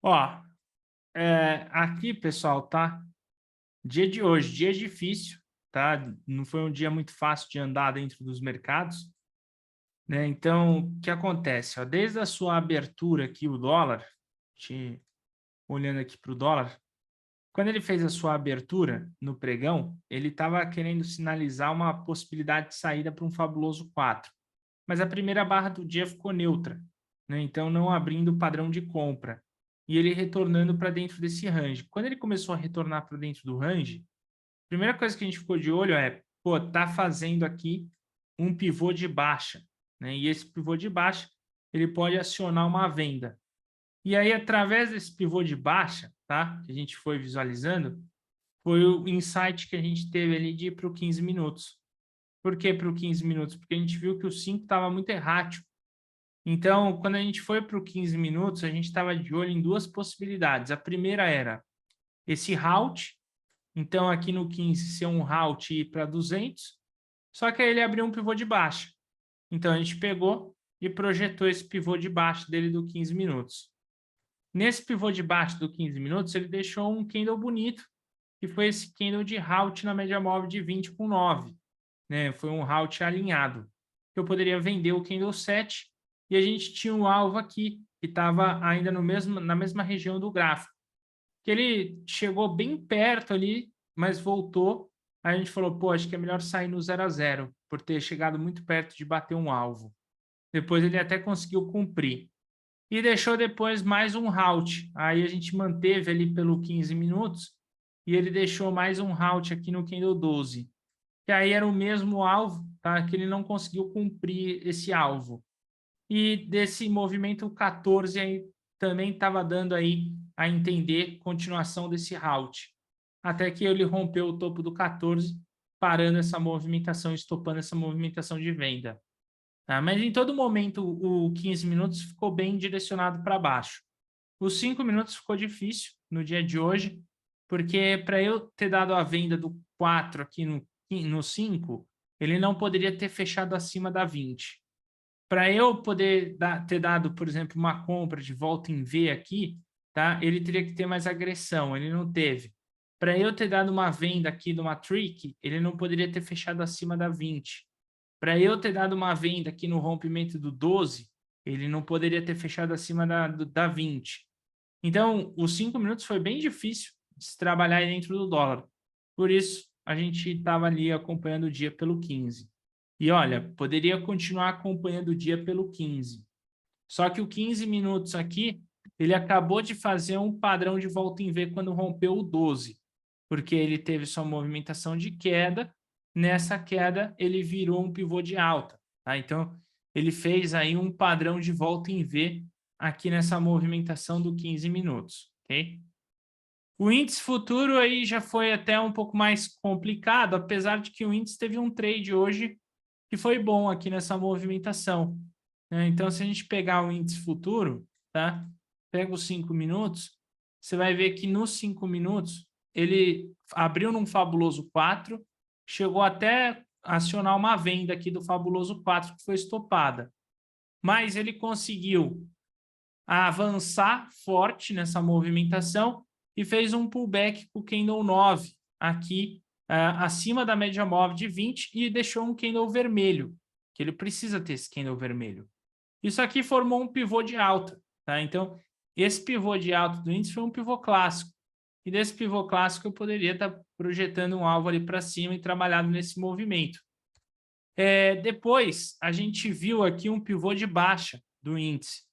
Ó, aqui, pessoal, tá? Dia de hoje, dia difícil, tá? Não foi um dia muito fácil de andar dentro dos mercados, né? Então, o que acontece? Ó, desde a sua abertura aqui, o dólar, olhando aqui para o dólar, quando ele fez a sua abertura no pregão, ele estava querendo sinalizar uma possibilidade de saída para um fabuloso 4, mas a primeira barra do dia ficou neutra, né? Então, não abrindo o padrão de compra. E ele retornando para dentro desse range. Quando ele começou a retornar para dentro do range, a primeira coisa que a gente ficou de olho é, pô, tá fazendo aqui um pivô de baixa, né? E esse pivô de baixa, ele pode acionar uma venda. E aí, através desse pivô de baixa, tá? Que a gente foi visualizando, foi o insight que a gente teve ali de ir para o 15 minutos. Por que para o 15 minutos? Porque a gente viu que o 5 estava muito errático. Então, quando a gente foi para o 15 minutos, a gente estava de olho em duas possibilidades. A primeira era esse halt, então aqui no 15 ser um halt e ir para 200, só que aí ele abriu um pivô de baixa. Então, a gente pegou e projetou esse pivô de baixa dele do 15 minutos. Nesse pivô de baixa do 15 minutos, ele deixou um candle bonito, que foi esse candle de halt na média móvel de 20 com 9, né? Foi um halt alinhado. Eu poderia vender o candle 7 e a gente tinha um alvo aqui, que estava ainda na mesma região do gráfico, que ele chegou bem perto ali, mas voltou. Aí a gente falou, pô, acho que é melhor sair no 0 a 0, por ter chegado muito perto de bater um alvo. Depois ele até conseguiu cumprir. E deixou depois mais um halt. Aí a gente manteve ali pelo 15 minutos e ele deixou mais um halt aqui no candle 12. Que aí era o mesmo alvo, tá? Que ele não conseguiu cumprir esse alvo. E desse movimento 14 aí também estava dando aí a entender continuação desse halt. Até que ele rompeu o topo do 14, parando essa movimentação, estopando essa movimentação de venda. Tá? Mas em todo momento o 15 minutos ficou bem direcionado para baixo. Os 5 minutos ficou difícil no dia de hoje, porque para eu ter dado a venda do 4 aqui no 5, ele não poderia ter fechado acima da 20. Para eu poder ter dado, por exemplo, uma compra de volta em V aqui, tá? Ele teria que ter mais agressão, ele não teve. Para eu ter dado uma venda aqui de uma trick, ele não poderia ter fechado acima da 20. Para eu ter dado uma venda aqui no rompimento do 12, ele não poderia ter fechado acima da 20. Então, os 5 minutos foi bem difícil de se trabalhar dentro do dólar. Por isso, a gente estava ali acompanhando o dia pelo 15. E olha, poderia continuar acompanhando o dia pelo 15. Só que o 15 minutos aqui, ele acabou de fazer um padrão de volta em V quando rompeu o 12, porque ele teve sua movimentação de queda. Nessa queda, ele virou um pivô de alta. Tá? Então, ele fez aí um padrão de volta em V aqui nessa movimentação do 15 minutos. Ok? O índice futuro aí já foi até um pouco mais complicado, apesar de que o índice teve um trade hoje que foi bom aqui nessa movimentação, né? Então, se a gente pegar o índice futuro, tá? Pega os 5 minutos, você vai ver que nos 5 minutos ele abriu num fabuloso 4, chegou até acionar uma venda aqui do fabuloso 4 que foi estopada, mas ele conseguiu avançar forte nessa movimentação e fez um pullback com o candle 9 aqui acima da média móvel de 20 e deixou um candle vermelho, que ele precisa ter esse candle vermelho. Isso aqui formou um pivô de alta, tá? Então, esse pivô de alta do índice foi um pivô clássico. E desse pivô clássico eu poderia estar projetando um alvo ali para cima e trabalhado nesse movimento. Depois, a gente viu aqui um pivô de baixa do índice,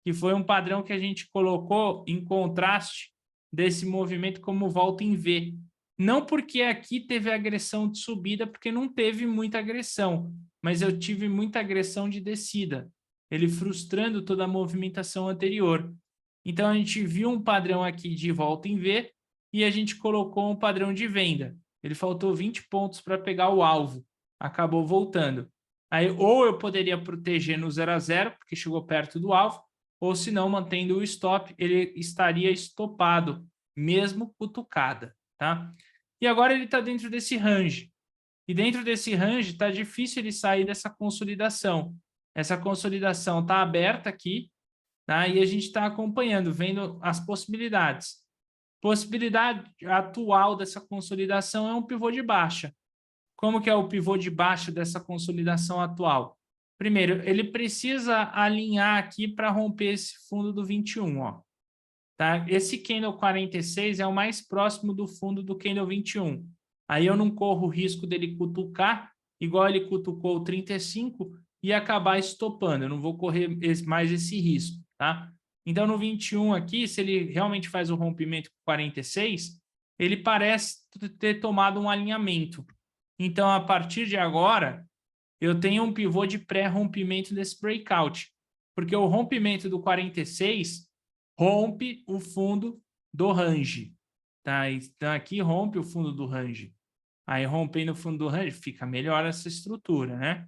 que foi um padrão que a gente colocou em contraste desse movimento como volta em V. Não porque aqui teve agressão de subida, porque não teve muita agressão, mas eu tive muita agressão de descida, ele frustrando toda a movimentação anterior. Então, a gente viu um padrão aqui de volta em V e a gente colocou um padrão de venda. Ele faltou 20 pontos para pegar o alvo, acabou voltando. Aí, ou eu poderia proteger no 0 a 0, porque chegou perto do alvo, ou se não, mantendo o stop, ele estaria estopado, mesmo cutucada, tá? E agora ele está dentro desse range. E dentro desse range está difícil ele sair dessa consolidação. Essa consolidação está aberta aqui, tá? E a gente está acompanhando, vendo as possibilidades. Possibilidade atual dessa consolidação é um pivô de baixa. Como que é o pivô de baixa dessa consolidação atual? Primeiro, ele precisa alinhar aqui para romper esse fundo do 21, ó. Tá? Esse candle 46 é o mais próximo do fundo do candle 21. Aí eu não corro o risco dele cutucar, igual ele cutucou o 35 e acabar estopando. Eu não vou correr mais esse risco, tá? Então, no 21 aqui, se ele realmente faz o rompimento com 46, ele parece ter tomado um alinhamento. Então, a partir de agora, eu tenho um pivô de pré-rompimento desse breakout, porque o rompimento do 46 rompe o fundo do range, tá? Então, aqui rompe o fundo do range. Aí, rompendo o fundo do range, fica melhor essa estrutura, né?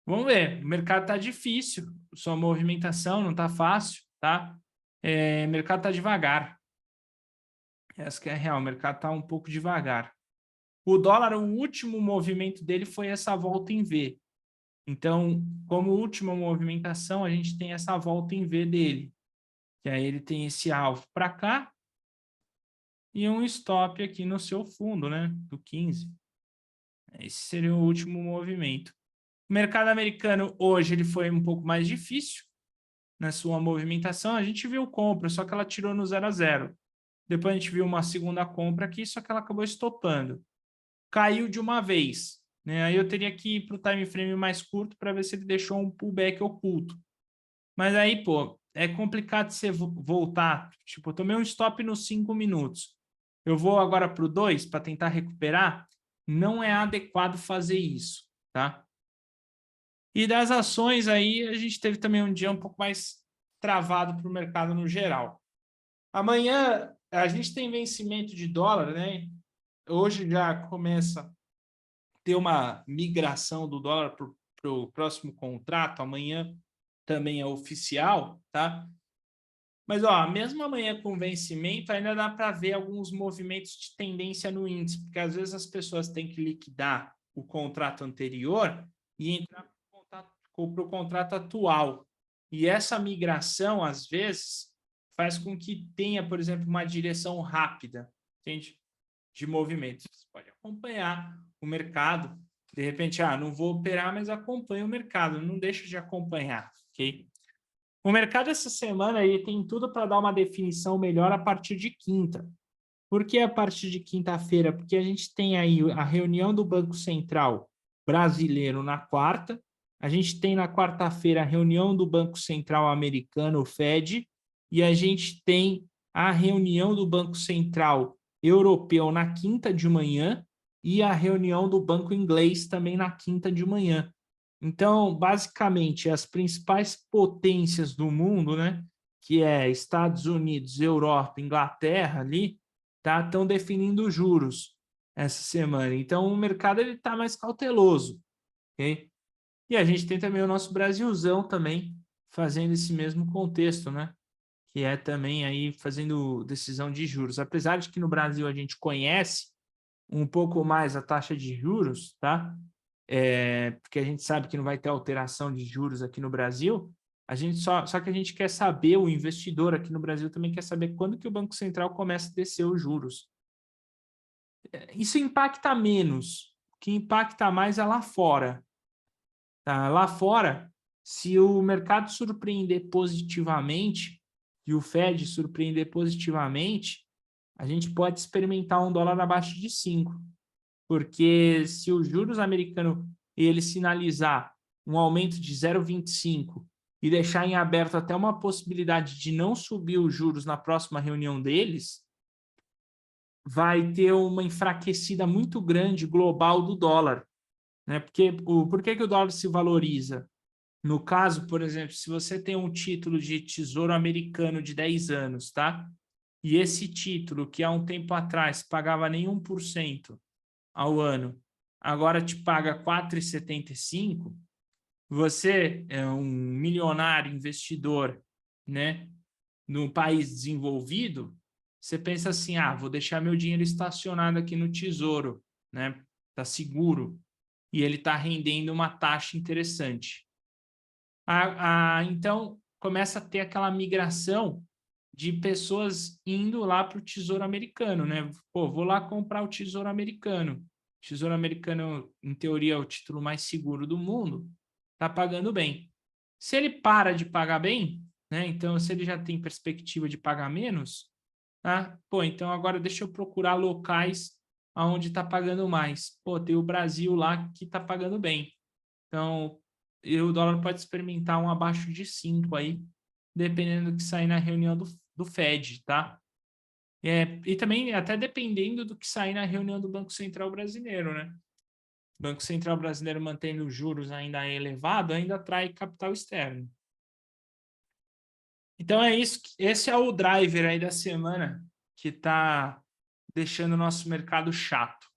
Vamos ver, o mercado está difícil, sua movimentação não está fácil, tá? O mercado está devagar. Essa que é a real, o mercado está um pouco devagar. O dólar, o último movimento dele foi essa volta em V. Então, como última movimentação, a gente tem essa volta em V dele. Que aí ele tem esse alvo para cá e um stop aqui no seu fundo, né? Do 15. Esse seria o último movimento. O mercado americano hoje ele foi um pouco mais difícil na sua movimentação. A gente viu compra, só que ela tirou no 0 a 0. Depois a gente viu uma segunda compra aqui, só que ela acabou estopando. Caiu de uma vez, né? Aí eu teria que ir para o time frame mais curto para ver se ele deixou um pullback oculto. Mas aí, pô, é complicado você voltar. Tipo, eu tomei um stop nos 5 minutos. Eu vou agora para o 2 para tentar recuperar. Não é adequado fazer isso, tá? E das ações aí, a gente teve também um dia um pouco mais travado para o mercado no geral. Amanhã a gente tem vencimento de dólar, né? Hoje já começa a ter uma migração do dólar para o próximo contrato. Amanhã também é oficial, tá? Mas, ó, mesmo amanhã com vencimento, ainda dá para ver alguns movimentos de tendência no índice, porque às vezes as pessoas têm que liquidar o contrato anterior e entrar para o contrato atual. E essa migração, às vezes, faz com que tenha, por exemplo, uma direção rápida, entende? De movimento. Você pode acompanhar o mercado. De repente, não vou operar, mas acompanha o mercado. Não deixa de acompanhar, ok? O mercado essa semana aí tem tudo para dar uma definição melhor a partir de quinta. Por que a partir de quinta-feira? Porque a gente tem aí a reunião do Banco Central brasileiro na quarta, a gente tem na quarta-feira a reunião do Banco Central americano, o Fed, e a gente tem a reunião do Banco Central europeu na quinta de manhã e a reunião do Banco Inglês também na quinta de manhã. Então, basicamente, as principais potências do mundo, né, que é Estados Unidos, Europa, Inglaterra ali, tá, estão definindo juros essa semana. Então, o mercado ele está mais cauteloso, ok? E a gente tem também o nosso Brasilzão também fazendo esse mesmo contexto, né? Que é também aí fazendo decisão de juros. Apesar de que no Brasil a gente conhece um pouco mais a taxa de juros, tá? Porque a gente sabe que não vai ter alteração de juros aqui no Brasil, a gente só que a gente quer saber, o investidor aqui no Brasil também quer saber quando que o Banco Central começa a descer os juros. Isso impacta menos, o que impacta mais é lá fora. Tá? Lá fora, se o mercado surpreender positivamente e o Fed surpreender positivamente, a gente pode experimentar um dólar abaixo de 5. Porque se os juros americanos ele sinalizar um aumento de 0,25 e deixar em aberto até uma possibilidade de não subir os juros na próxima reunião deles, vai ter uma enfraquecida muito grande global do dólar, né? Porque por que o dólar se valoriza? No caso, por exemplo, se você tem um título de tesouro americano de 10 anos, tá? E esse título, que há um tempo atrás pagava nem 1% ao ano, agora te paga 4,75, você é um milionário investidor, né, no país desenvolvido, você pensa assim, vou deixar meu dinheiro estacionado aqui no Tesouro, né, tá seguro, e ele está rendendo uma taxa interessante. Então, começa a ter aquela migração de pessoas indo lá para o Tesouro Americano, né? Pô, vou lá comprar o Tesouro Americano. O Tesouro Americano, em teoria, é o título mais seguro do mundo, está pagando bem. Se ele para de pagar bem, né? Então, se ele já tem perspectiva de pagar menos, tá? Pô, então agora deixa eu procurar locais onde está pagando mais. Pô, tem o Brasil lá que está pagando bem. Então, o dólar pode experimentar um abaixo de 5 aí, dependendo do que sair na reunião do Fed, tá? E também até dependendo do que sair na reunião do Banco Central Brasileiro, né? O Banco Central Brasileiro mantendo os juros ainda elevado, ainda atrai capital externo. Então é isso, esse é o driver aí da semana que está deixando o nosso mercado chato.